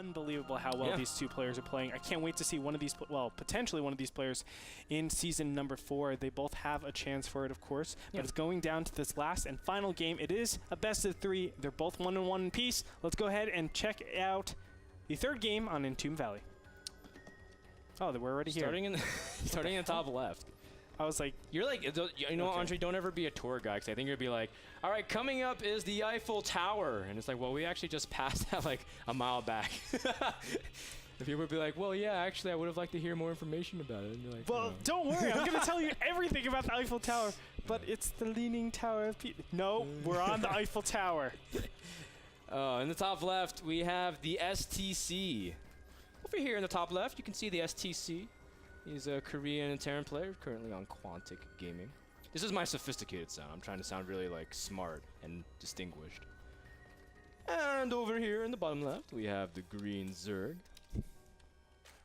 unbelievable how well these two players are playing. I can't wait to see one of these, well, potentially one of these players in season number 4. They both have a chance for it, of course, but it's going down to this last and final game. It is a best of 3. They're both 1-1 in piece. Let's go ahead and check out the third game on Entomb Valley. Oh, we're already here. Starting in the top left. I was like, you're like, you know, Andre, don't ever be a tour guide, because I think you'd be like, all right, coming up is the Eiffel Tower, and it's like, well, we actually just passed that like a mile back. And people would be like, well, yeah, actually, I would have liked to hear more information about it. And you're like, well, don't worry, I'm going to tell you everything about the Eiffel Tower, but it's the Leaning Tower of Pisa. No, we're on the Eiffel Tower. In the top left, we have the StC. Over here in the top left, you can see the StC. He's a Korean and Terran player, currently on Quantic Gaming. This is my sophisticated sound. I'm trying to sound really like smart and distinguished. And over here in the bottom left, we have the green Zerg.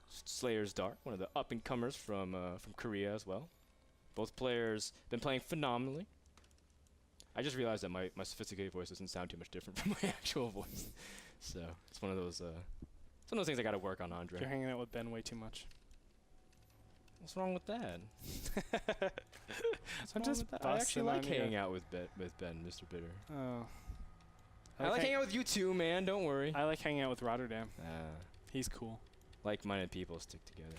Slayer's Dart, one of the up-and-comers from Korea as well. Both players been playing phenomenally. I just realized that my sophisticated voice doesn't sound too much different from my actual voice. So it's one of those things I got to work on, Andre. You're hanging out with Ben way too much. What's wrong with that? I'm just I actually like hanging out with Ben, Mr. Bitter. Oh. I like hanging out with you too, man. Don't worry. I like hanging out with Rotterdam. He's cool. Like-minded people stick together.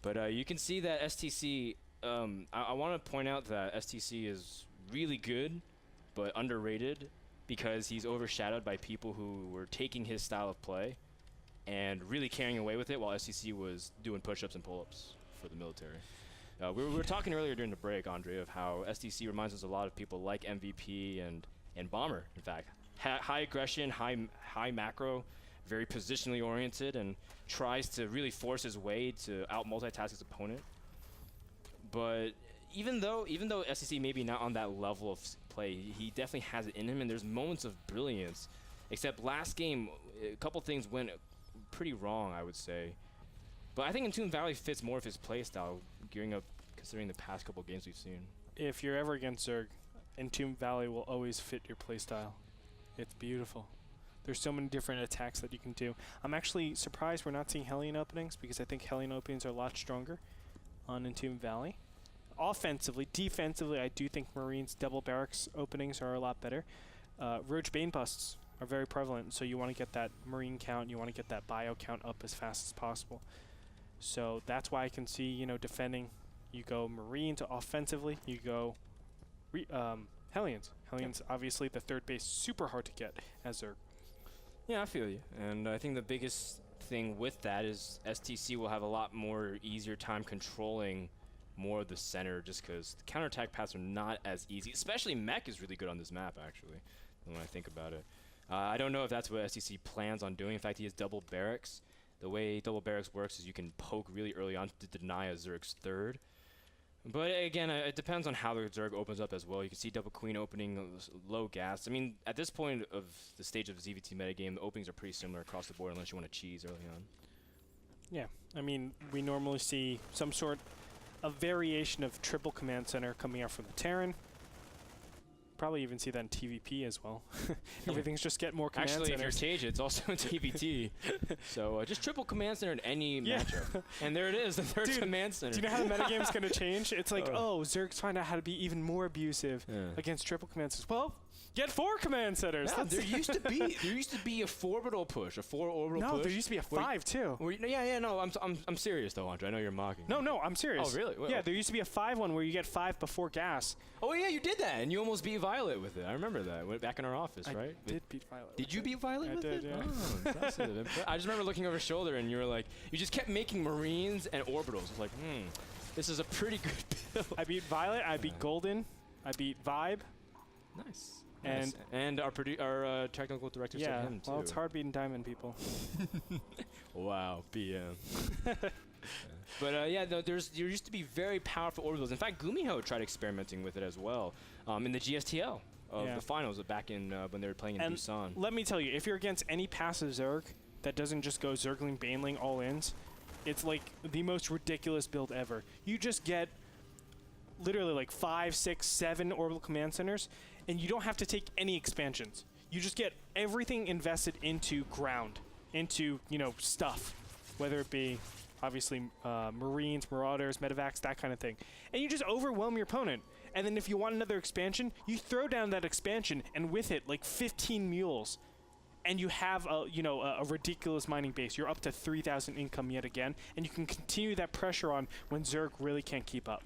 But you can see that StC. I want to point out that StC is really good, but underrated because he's overshadowed by people who were taking his style of play and really carrying away with it, while StC was doing push-ups and pull-ups for the military. We were talking earlier during the break, Andre, of how StC reminds us a lot of people like MVP and Bomber, in fact. High aggression, high macro, very positionally oriented, and tries to really force his way to out-multitask his opponent. But even though StC may be not on that level of play, he definitely has it in him, and there's moments of brilliance. Except last game, a couple things went pretty wrong, I would say. But I think Entomb Valley fits more of his playstyle, gearing up considering the past couple games we've seen. If you're ever against Zerg, Entomb Valley will always fit your playstyle. It's beautiful. There's so many different attacks that you can do. I'm actually surprised we're not seeing Hellion openings, because I think Hellion openings are a lot stronger on Entomb Valley. Offensively, defensively, I do think Marines double barracks openings are a lot better. Roach Bane busts are very prevalent, so you want to get that Marine count, you want to get that bio count up as fast as possible. So that's why I can see, you know, defending, you go Marine to offensively, you go Hellions. Hellions, obviously, the third base, super hard to get as Zerg. Yeah, I feel you. And I think the biggest thing with that is StC will have a lot more easier time controlling more of the center, just because the counterattack paths are not as easy. Especially Mech is really good on this map, actually, when I think about it. I don't know if that's what StC plans on doing. In fact, he has double barracks. The way double barracks works is you can poke really early on to deny a Zerg's third. But again, it depends on how the Zerg opens up as well. You can see Double Queen opening low gas. I mean, at this point of the stage of the ZVT metagame, the openings are pretty similar across the board unless you want to cheese early on. Yeah, I mean, we normally see some sort of variation of triple command center coming out from the Terran. Probably even see that in TVP as well. Everything's just get more command centers. Actually, if you're Tage, it's also in TVT. So just triple command center in any matchup. And there it is, the third command center. Do you know how the metagame's going to change? It's like, oh, Zerg's find out how to be even more abusive against triple command centers. Well, get 4 command centers. Yeah, there used to be a 4-orbital push, a 4-orbital push. No, there used to be a 5 too. No, I'm serious though, Andre. I know you're mocking. No, I'm serious. Oh, really? Well, yeah, there used to be a 5 one where you get 5 before gas. Oh yeah, you did that, and you almost beat Violet with it. I remember that. Went back in our office, right? I did beat Violet. Did you beat Violet with it? Yeah. Oh, impressive. I just remember looking over your shoulder, and you were like, you just kept making Marines and orbitals. I was like, this is a pretty good build. I beat Violet. I beat Golden. I beat Vibe. Nice. And our technical director said him too. Well, it's hard beating Diamond people. Wow, BM. But yeah, no, there used to be very powerful orbitals. In fact, Gumiho tried experimenting with it as well in the GSTL of the finals back in when they were playing in Busan. Let me tell you, if you're against any passive Zerg that doesn't just go Zergling, Baneling, all-ins, it's like the most ridiculous build ever. You just get literally like 5, 6, 7 orbital command centers, and you don't have to take any expansions. You just get everything invested into ground. into, you know, stuff, whether it be obviously Marines, Marauders, Medevacs, that kind of thing. And you just overwhelm your opponent. And then if you want another expansion, you throw down that expansion and with it like 15 mules. And you have a, you know, a ridiculous mining base. You're up to 3,000 income yet again. And you can continue that pressure on when Zerg really can't keep up.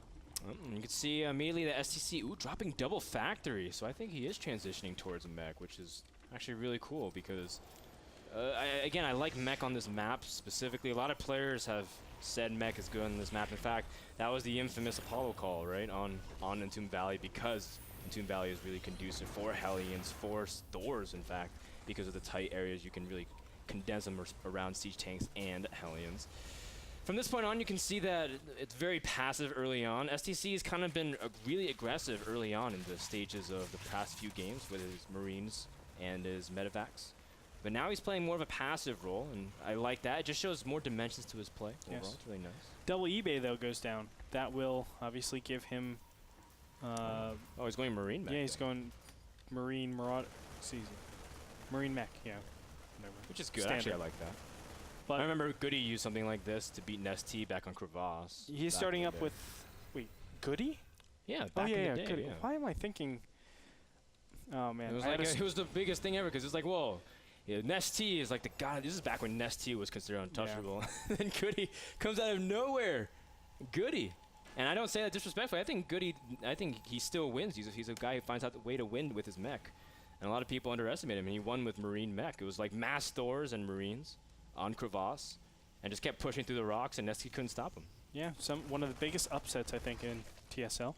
You can see immediately the StC dropping double factory. So I think he is transitioning towards a mech, which is actually really cool because, again, I like mech on this map specifically. A lot of players have said mech is good on this map. In fact, that was the infamous Apollo call, right, on Entombed Valley, because Entombed Valley is really conducive for Hellions, for Thors, in fact, because of the tight areas. You can really condense them around siege tanks and Hellions. From this point on, you can see that it's very passive early on. StC has kind of been really aggressive early on in the stages of the past few games with his Marines and his Medevacs. But now he's playing more of a passive role, and I like that. It just shows more dimensions to his play. Yes. Overall, it's really nice. Double eBay, though, goes down. That will obviously give him... oh, he's going Marine mech. Yeah, he's going Marine Marauder. Marine mech, yeah. Whatever. Which is good. Standard. Actually, I like that. But I remember Goody used something like this to beat NST back on Crevasse. he's starting up with... Wait, Goody? Yeah, Oh, back yeah, in the day, Goody. yeah. Why am I thinking... Oh, man. It was, like it was the biggest thing ever because it's like, whoa, yeah, NST is like the god. This is back when NST was considered untouchable. Yeah. Then Goody comes out of nowhere. Goody. And I don't say that disrespectfully. I think Goody, I think he still wins. He's a guy who finds out the way to win with his mech. And a lot of people underestimate him, and he won with Marine mech. It was like mass Thors and Marines on Crevasse, and just kept pushing through the rocks, and Nesky couldn't stop him. Yeah, one of the biggest upsets, I think, in TSL.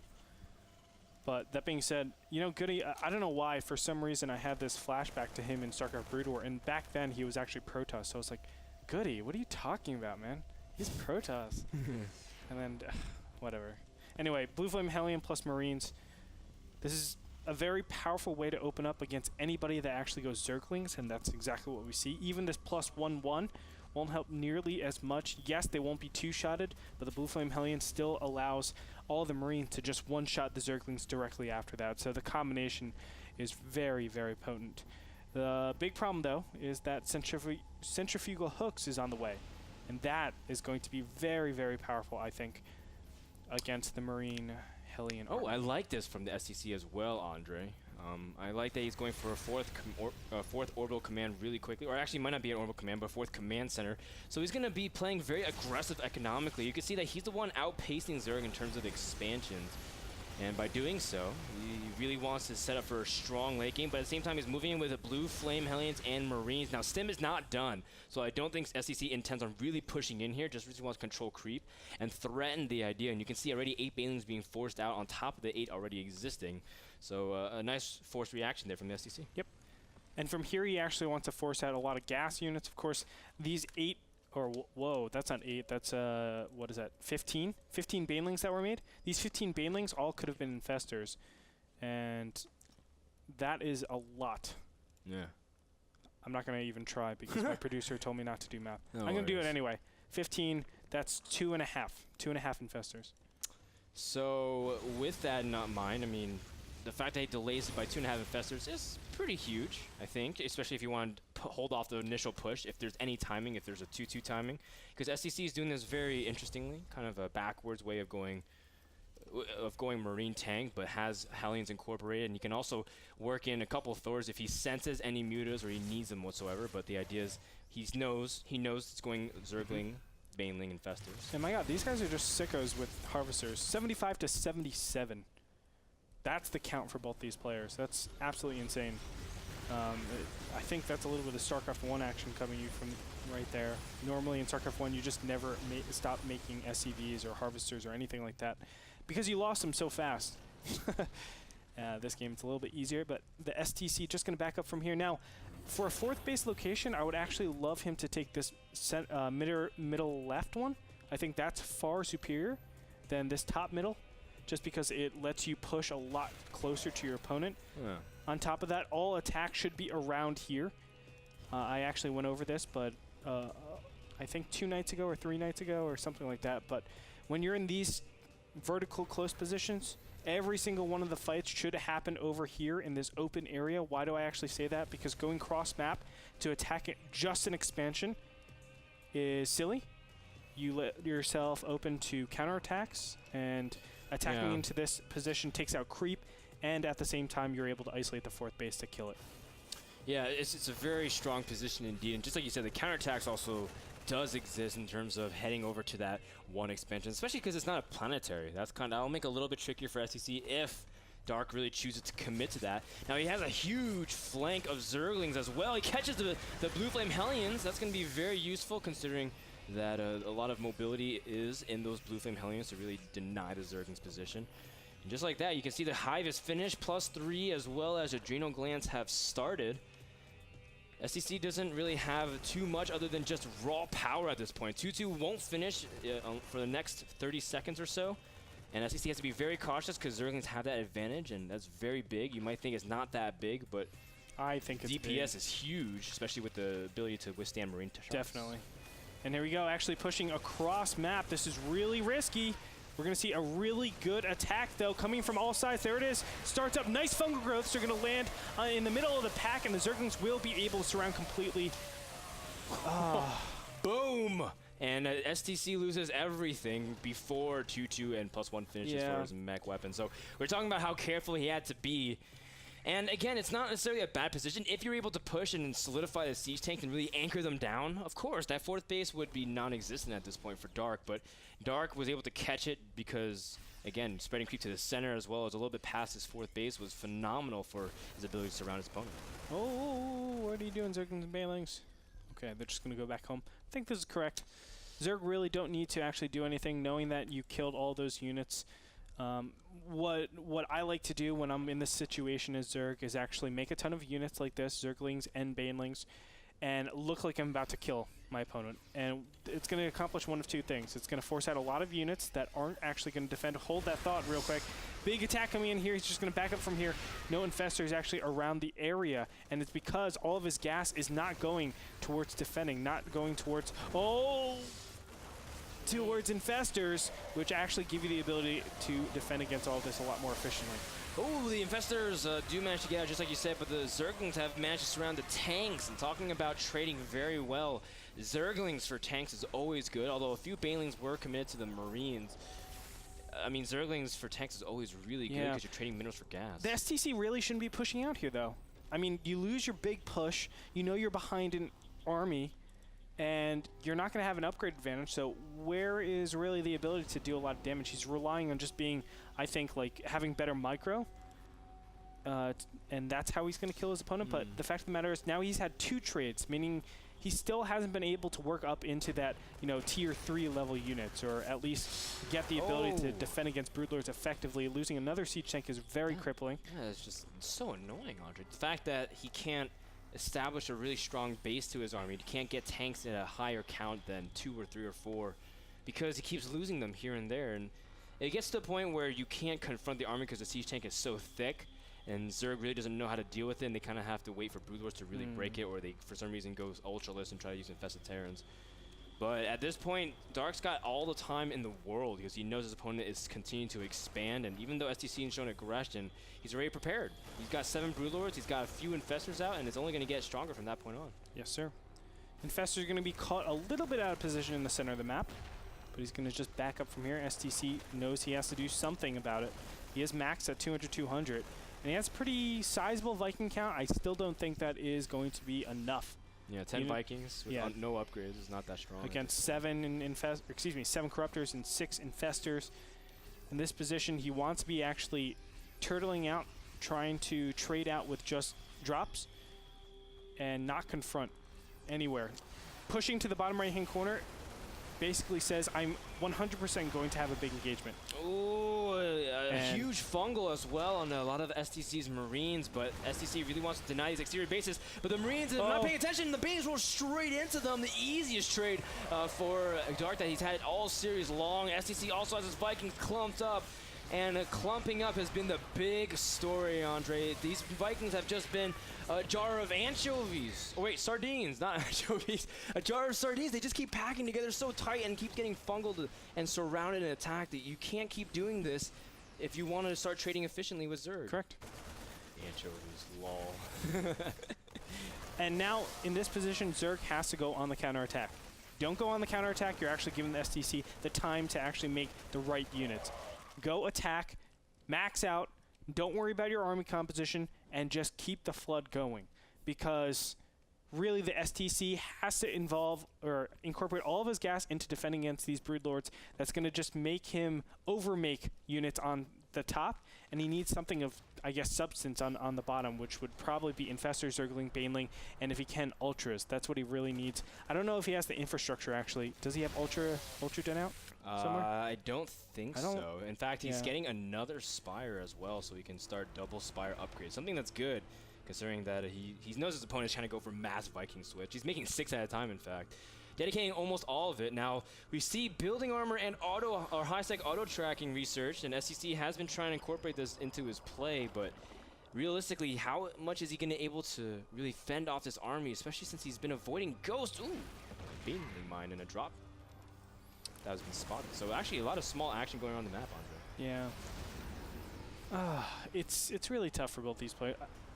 But that being said, you know, Goody, I don't know why, for some reason I had this flashback to him in StarCraft Brood War, and back then he was actually Protoss, so I was like, Goody, what are you talking about, man? He's Protoss. And then, whatever. Anyway, Blue Flame Hellion plus Marines. This is a very powerful way to open up against anybody that actually goes Zerglings, and that's exactly what we see. Even this +1/1 won't help nearly as much. Yes, they won't be two-shotted, but the Blue Flame Hellion still allows all the Marines to just one-shot the Zerglings directly after that. So the combination is very, very potent. The big problem, though, is that centrifugal hooks is on the way, and that is going to be very, very powerful, I think, against the Marine Hellion army. I like this from the StC as well, Andre. I like that he's going for a fourth orbital command really quickly, or actually might not be an orbital command, but a fourth command center. So he's going to be playing very aggressive economically. You can see that he's the one outpacing Zerg in terms of expansions. And by doing so, he really wants to set up for a strong late game, but at the same time, he's moving in with a Blue Flame Hellions and Marines. Now, Stim is not done, so I don't think StC intends on really pushing in here, just really wants to control creep and threaten the idea. And you can see already 8 Banelings being forced out on top of the 8 already existing. So a nice forced reaction there from the StC. Yep. And from here, he actually wants to force out a lot of gas units. Of course, these 8, or whoa, that's not 8, that's, what is that, 15? 15 Banelings that were made? These 15 Banelings all could have been Infestors. And that is a lot. Yeah. I'm not going to even try because my producer told me not to do math. No I'm going to do it worries. anyway. 15, that's 2.5. 2.5 Infestors. So with that in mind, I mean, the fact that he delays it by 2.5 Infestors is pretty huge, I think, especially if you want to hold off the initial push, if there's any timing, if there's a 2-2 timing. Because StC is doing this very interestingly, kind of a backwards way of going Marine tank, but has Hellions incorporated, and he can also work in a couple of Thors if he senses any mutas or he needs them whatsoever. But the idea is he knows it's going Zergling, Baneling, Infestors. And my god, these guys are just sickos with Harvesters. 75 to 77. That's the count for both these players. That's absolutely insane. I think that's a little bit of StarCraft 1 action coming you from right there. Normally in StarCraft 1, you just never stop making SCVs or Harvesters or anything like that because you lost them so fast. This game, it's a little bit easier, but the StC just going to back up from here. Now, for a 4th base location, I would actually love him to take this middle left one. I think that's far superior than this top middle, just because it lets you push a lot closer to your opponent. Yeah. On top of that, all attacks should be around here. I actually went over this, but I think 2 nights ago or 3 nights ago or something like that. But when you're in these vertical close positions. Every single one of the fights should happen over here in this open area. Why do I actually say that? Because going cross map to attack it just an expansion is silly. You let yourself open to counterattacks, and attacking into this position takes out creep, and at the same time you're able to isolate the fourth base to kill it. Yeah, it's a very strong position indeed, and just like you said, the counterattacks also does exist in terms of heading over to that one expansion, especially because it's not a planetary. That'll make it a little bit trickier for StC if Dark really chooses to commit to that. Now he has a huge flank of Zerglings as well. He catches the Blue Flame Hellions. That's going to be very useful considering that a lot of mobility is in those Blue Flame Hellions to really deny the Zerglings position. And just like that, you can see the Hive is finished, +3, as well as Adrenal Glands have started. StC doesn't really have too much other than just raw power at this point. 2-2 won't finish for the next 30 seconds or so. And StC has to be very cautious because Zerglings have that advantage, and that's very big. You might think it's not that big, but I think it's DPS big. is huge, especially with the ability to withstand Marine shots. Definitely. And here we go, actually pushing across map. This is really risky. We're going to see a really good attack, though, coming from all sides. There it is. Starts up. Nice fungal growths are going to land in the middle of the pack, and the Zerglings will be able to surround completely. Boom! And StC loses everything before 2-2 and +1 finishes for his mech weapon. So we're talking about how careful he had to be. And again, it's not necessarily a bad position. If you're able to push and solidify the siege tank and really anchor them down, of course, that fourth base would be non-existent at this point for Dark. But Dark was able to catch it because, again, spreading creep to the center as well as a little bit past his fourth base was phenomenal for his ability to surround his opponent. Oh, what are you doing, Zerglings and Banelings? Okay, they're just going to go back home. I think this is correct. Zerg really don't need to actually do anything, knowing that you killed all those units. What I like to do when I'm in this situation as Zerg is actually make a ton of units like this, Zerglings and Banelings, and look like I'm about to kill my opponent. And it's going to accomplish one of two things. It's going to force out a lot of units that aren't actually going to defend. Hold that thought real quick. Big attack coming in here. He's just going to back up from here. No Infestor is actually around the area, and it's because all of his gas is not going towards defending, not going towards... towards Infestors, which actually give you the ability to defend against all of this a lot more efficiently. Oh, the Infestors do manage to get out, just like you said, but the Zerglings have managed to surround the tanks. And talking about trading very well, Zerglings for tanks is always good, although a few Banelings were committed to the Marines. I mean, Zerglings for tanks is always really good because you're trading minerals for gas. The StC really shouldn't be pushing out here, though. I mean, you lose your big push, you know you're behind an army, and you're not going to have an upgrade advantage, so where is really the ability to do a lot of damage? He's relying on just being, I think, like, having better micro, and that's how he's going to kill his opponent. But the fact of the matter is now he's had 2 trades, meaning he still hasn't been able to work up into that, you know, tier 3 level units, or at least get the ability to defend against Broodlords effectively. Losing another siege tank is very crippling. Yeah, it's just so annoying, Andre. The fact that he can't establish a really strong base to his army. He can't get tanks at a higher count than 2 or 3 or 4 because he keeps losing them here and there. And it gets to the point where you can't confront the army because the siege tank is so thick, and Zerg really doesn't know how to deal with it, and they kind of have to wait for Broodlords to really break it, or they, for some reason, go Ultralist and try to use Infested Terrans. But at this point, Dark's got all the time in the world because he knows his opponent is continuing to expand, and even though StC has shown aggression, he's already prepared. He's got 7 Broodlords, he's got a few Infestors out, and it's only going to get stronger from that point on. Yes, sir. Infestor's going to be caught a little bit out of position in the center of the map, but he's going to just back up from here. StC knows he has to do something about it. He is maxed at 200-200, and he has a pretty sizable Viking count. I still don't think that is going to be enough. Yeah, 10 Vikings with no upgrades is not that strong. Against 7 Corruptors and 6 Infestors. In this position, he wants to be actually turtling out, trying to trade out with just drops and not confront anywhere. Pushing to the bottom right-hand corner basically says, I'm 100% going to have a big engagement. Oh, a huge fungal as well on a lot of StC's Marines, but StC really wants to deny these exterior bases, but the Marines are not paying attention. The Banelings roll straight into them. The easiest trade for Dark that he's had all series long. StC also has his Vikings clumped up. And clumping up has been the big story, Andre. These Vikings have just been a jar of anchovies. Oh, wait, sardines, not anchovies. A jar of sardines. They just keep packing together so tight and keep getting fungled and surrounded and attacked. That you can't keep doing this if you want to start trading efficiently with Zerg. Correct. Anchovies, lol. And now, in this position, Zerg has to go on the counterattack. Don't go on the counterattack. You're actually giving the StC the time to actually make the right units. Go attack, max out, don't worry about your army composition, and just keep the flood going. Because really the StC has to involve or incorporate all of his gas into defending against these Broodlords. That's going to just make him overmake units on the top, and he needs something of, I guess, substance on the bottom, which would probably be Infestor, Zergling, Baneling, and if he can, Ultras. That's what he really needs. I don't know if he has the infrastructure, actually. Does he have Ultra Den out somewhere? I don't think so. In fact, he's getting another Spire as well, so he can start double Spire upgrades. Something that's good, considering that he knows his opponent's trying to go for mass Viking switch. He's making 6 at a time, in fact. Dedicating almost all of it. Now, we see building armor and high-sec auto-tracking research, and StC has been trying to incorporate this into his play, but realistically, how much is he going to be able to really fend off this army, especially since he's been avoiding Ghost? Ooh, a Baneling mine and a drop that has been spotted. So actually, a lot of small action going on the map, Andre. Yeah. It's really tough for both these players.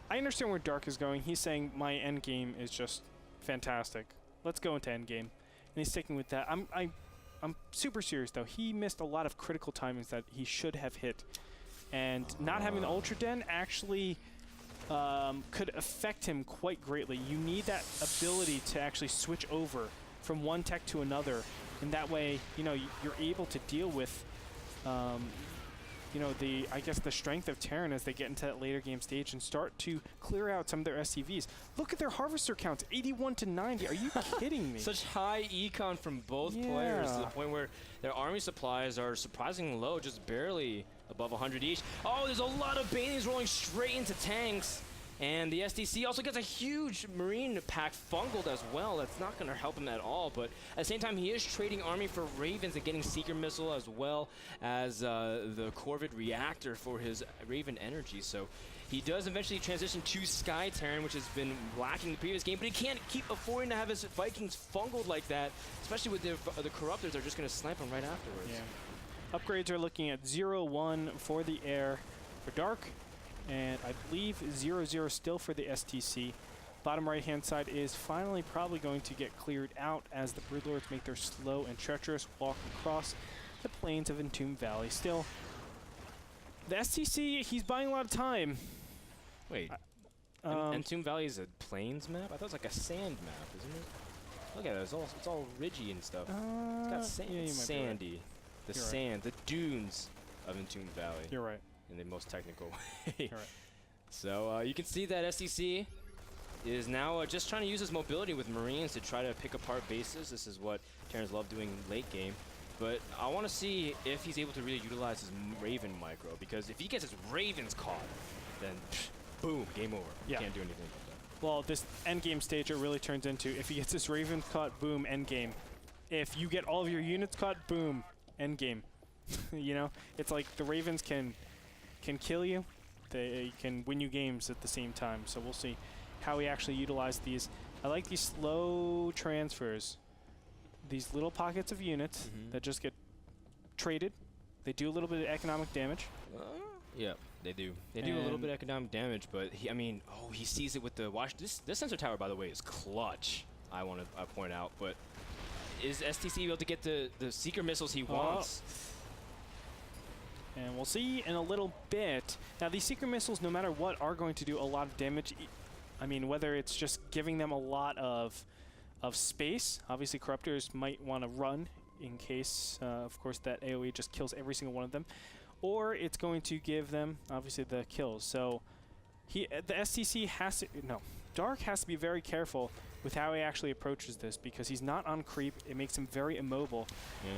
I understand where Dark is going. He's saying my end game is just fantastic. Let's go into endgame. And he's sticking with that. I'm super serious, though. He missed a lot of critical timings that he should have hit. And not having the Ultra Den actually could affect him quite greatly. You need that ability to actually switch over from one tech to another. And that way, you know, you're able to deal with, you know, I guess the strength of Terran as they get into that later game stage and start to clear out some of their SCVs. Look at their harvester counts, 81 to 90. Are you kidding me? Such high econ from both players to the point where their army supplies are surprisingly low, just barely above 100 each. Oh, there's a lot of Banelings rolling straight into tanks. And the StC also gets a huge Marine pack fungled as well. That's not going to help him at all. But at the same time, he is trading army for Ravens and getting Seeker Missile as well as the Corvid Reactor for his Raven energy. So he does eventually transition to Sky Terran, which has been lacking the previous game. But he can't keep affording to have his Vikings fungled like that, especially with the Corruptors are just going to snipe him right afterwards. Yeah. Upgrades are looking at 0-1 for the air for Dark. And I believe 0-0 still for the StC. Bottom right-hand side is finally probably going to get cleared out as the Broodlords make their slow and treacherous walk across the plains of Entombed Valley. Still, the StC, he's buying a lot of time. Wait, Entombed Valley is a plains map? I thought it was like a sand map, isn't it? Look at it, it's all ridgy and stuff. It's got sand. Yeah, it's sandy. Right. The sand, the dunes of Entombed Valley. You're right. In the most technical way. Right. So you can see that StC is now just trying to use his mobility with Marines to try to pick apart bases. This is what Terrans love doing late game. But I want to see if he's able to really utilize his Raven micro, because if he gets his Ravens caught, then boom, game over. Yeah. Can't do anything about that. Well, this endgame stage, it really turns into, if he gets his Ravens caught, boom, endgame. If you get all of your units caught, boom, endgame. You know, it's like the Ravens can kill you, they can win you games at the same time. So we'll see how he actually utilizes these. I like these slow transfers. These little pockets of units that just get traded. They do a little bit of economic damage. Yeah, they do. They do a little bit of economic damage, but he sees it with the watch. This sensor tower, by the way, is clutch. I want to point out, but is StC able to get the Seeker missiles he wants? And we'll see in a little bit. Now, these Seeker missiles, no matter what, are going to do a lot of damage. I mean, whether it's just giving them a lot of space. Obviously, Corruptors might want to run in case, of course, that AoE just kills every single one of them. Or it's going to give them, obviously, the kills. So the StC has to... No, Dark has to be very careful with how he actually approaches this, because he's not on creep. It makes him very immobile,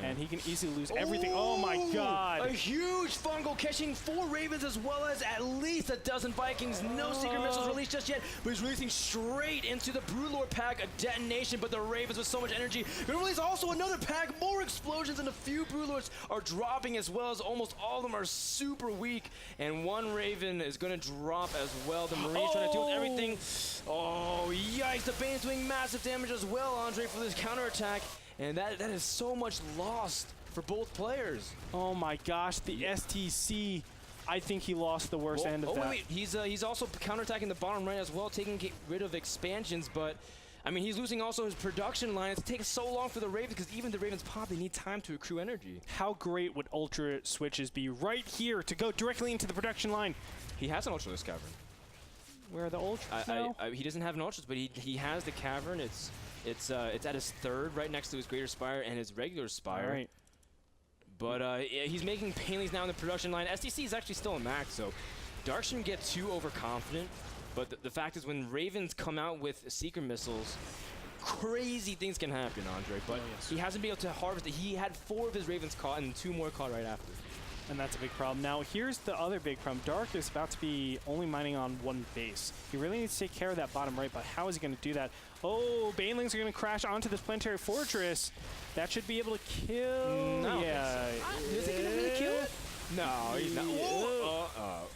and he can easily lose everything. Oh my god! A huge fungal catching 4 Ravens as well as at least a dozen Vikings. No secret missiles released just yet, but he's releasing straight into the Broodlord pack, a detonation, but the Ravens with so much energy. Gonna release also another pack, more explosions, and a few Broodlords are dropping as well, as almost all of them are super weak, and 1 Raven is gonna drop as well. The Marines trying to deal with everything. Oh, yikes, the Bane's doing massive damage as well, Andre, for this counterattack, and that is so much lost for both players. Oh my gosh, the StC, I think he lost the worst end of that. Wait, he's also counterattacking the bottom right as well, taking rid of expansions, but I mean, he's losing also his production lines. It takes so long for the Ravens, because even the Ravens pop, they need time to accrue energy. How great would Ultra switches be right here to go directly into the production line? He has an Ultra Cavern. Where are the Ultras now? He doesn't have an Ultras, but he has the Cavern. It's at his 3rd, right next to his Greater Spire and his regular Spire. All right. But yeah, he's making Painlings now in the production line. StC is actually still a max, so Dark shouldn't get too overconfident. But the fact is, when Ravens come out with Seeker Missiles, crazy things can happen, Andre. But he hasn't been able to harvest it. He had 4 of his Ravens caught and 2 more caught right after. And that's a big problem. Now, here's the other big problem. Dark is about to be only mining on 1 base. He really needs to take care of that bottom right, but how is he going to do that? Oh, Banelings are going to crash onto this planetary fortress. That should be able to kill. No. Yeah. Is it going to really kill? No, he's not.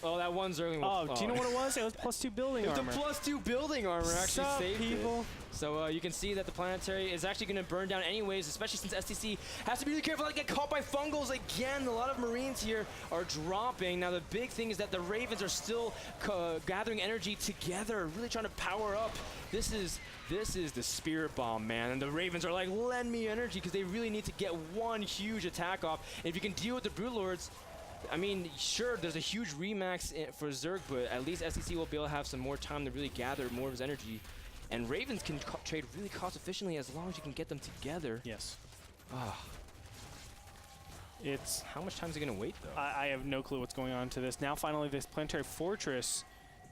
Oh, that 1 Zergling. Do you know what it was? It was +2 building armor. The +2 building armor actually saved people. it. So you can see that the planetary is actually going to burn down anyways, especially since StC has to be really careful not to get caught by fungals again. A lot of Marines here are dropping. Now the big thing is that the Ravens are still gathering energy together, really trying to power up. This is the Spirit Bomb, man. And the Ravens are like, lend me energy, because they really need to get 1 huge attack off. And if you can deal with the Broodlords, I mean, sure, there's a huge remax for Zerg, but at least StC will be able to have some more time to really gather more of his energy. And Ravens can trade really cost efficiently as long as you can get them together. Yes. It's how much time is he going to wait, though? I have no clue what's going on to this. Now, finally, this planetary fortress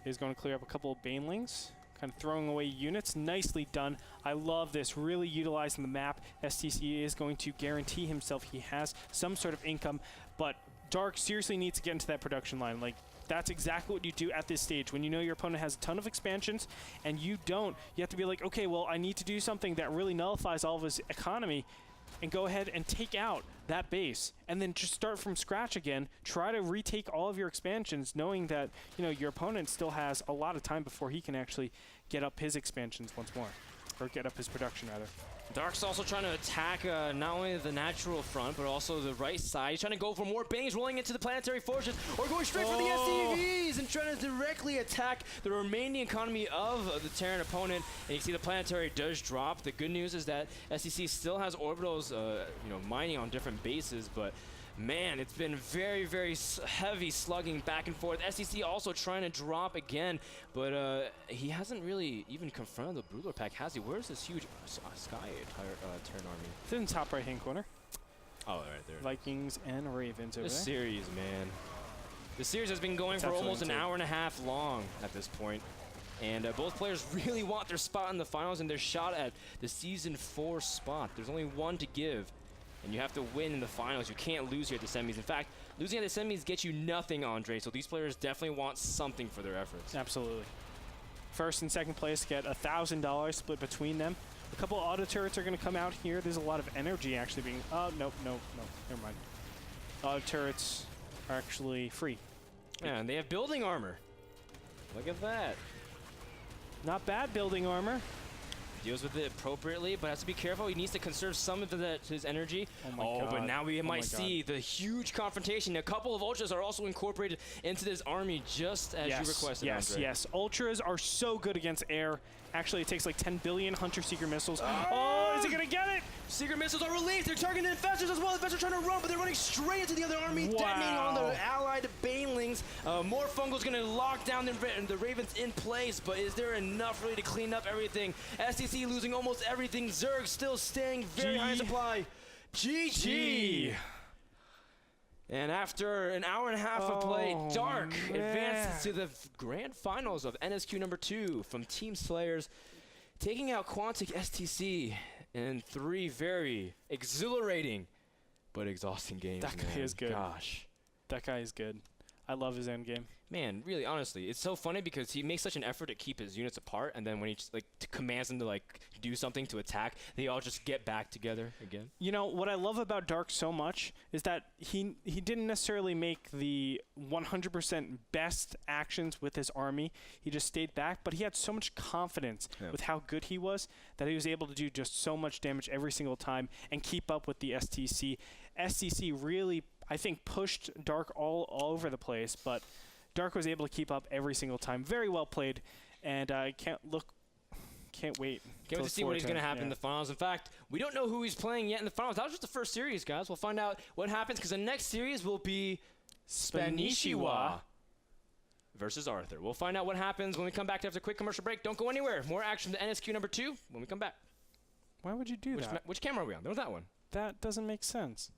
is going to clear up a couple of Banelings, kind of throwing away units. Nicely done. I love this, really utilizing the map. StC is going to guarantee himself he has some sort of income, but Dark seriously needs to get into that production line. Like, that's exactly what you do at this stage. When you know your opponent has a ton of expansions and you don't, you have to be like, okay, well, I need to do something that really nullifies all of his economy, and go ahead and take out that base, and then just start from scratch again. Try to retake all of your expansions, knowing that, you know, your opponent still has a lot of time before he can actually get up his expansions once more, or get up his production rather. Dark's also trying to attack not only the natural front, but also the right side. He's trying to go for more bangs, rolling into the planetary fortress, or going straight for the SCVs and trying to directly attack the remaining economy of the Terran opponent. And you see the planetary does drop. The good news is that StC still has orbitals, you know, mining on different bases, but man, it's been very, very heavy slugging back and forth. StC also trying to drop again, but he hasn't really even confronted the Broodlord pack, has he? Where's this huge Sky Terran army? It's in the top right-hand corner. Oh, right there. Vikings and Ravens over there. This series, man. The series has been going for almost an hour and a half long at this point. And both players really want their spot in the finals and their shot at the Season 4 spot. There's only 1 to give. And you have to win in the finals. You can't lose here at the semis. In fact, losing at the semis gets you nothing, Andre. So these players definitely want something for their efforts. Absolutely. First and second place get $1,000 split between them. A couple auto turrets are going to come out here. There's a lot of energy actually being... Oh, no, never mind. Auto turrets are actually free. Yeah, and they have building armor. Look at that. Not bad building armor. Deals with it appropriately, but has to be careful. He needs to conserve some of his energy. Oh my God. But now we might see the huge confrontation. A couple of Ultras are also incorporated into this army, just as you requested, Andre. Yes. Ultras are so good against air. Actually, it takes like 10 billion Hunter-Seeker missiles. Oh, is he going to get it? Seeker missiles are released. They're targeting the Infestors as well. The Infestors are trying to run, but they're running straight into the other army, detonating on the allied Banelings. More Fungal's going to lock down the Ravens in place, but is there enough really to clean up everything? StC losing almost everything. Zerg still staying very high in supply. GG. And after an hour and a half of play, Dark advances to the grand finals of NSQ #2 from Team Slayers. taking out Quantic StC in 3 very exhilarating but exhausting games. That guy is good. Gosh. That guy is good. I love his end game. Man, really, honestly, it's so funny because he makes such an effort to keep his units apart, and then when he just, like commands them to like do something to attack, they all just get back together again. You know what I love about Dark so much is that he didn't necessarily make the 100% best actions with his army. He just stayed back, but he had so much confidence with how good he was that he was able to do just so much damage every single time and keep up with the StC. StC really, I think, pushed Dark all over the place, but Dark was able to keep up every single time. Very well played, and I can't wait. Can't wait to see what he's going to happen in the finals. In fact, we don't know who he's playing yet in the finals. That was just the first series, guys. We'll find out what happens because the next series will be Spanishiwa versus Arthur. We'll find out what happens when we come back after a quick commercial break. Don't go anywhere. More action to NSQ number 2 when we come back. Why would you do that? Which camera are we on? There was that one. That doesn't make sense.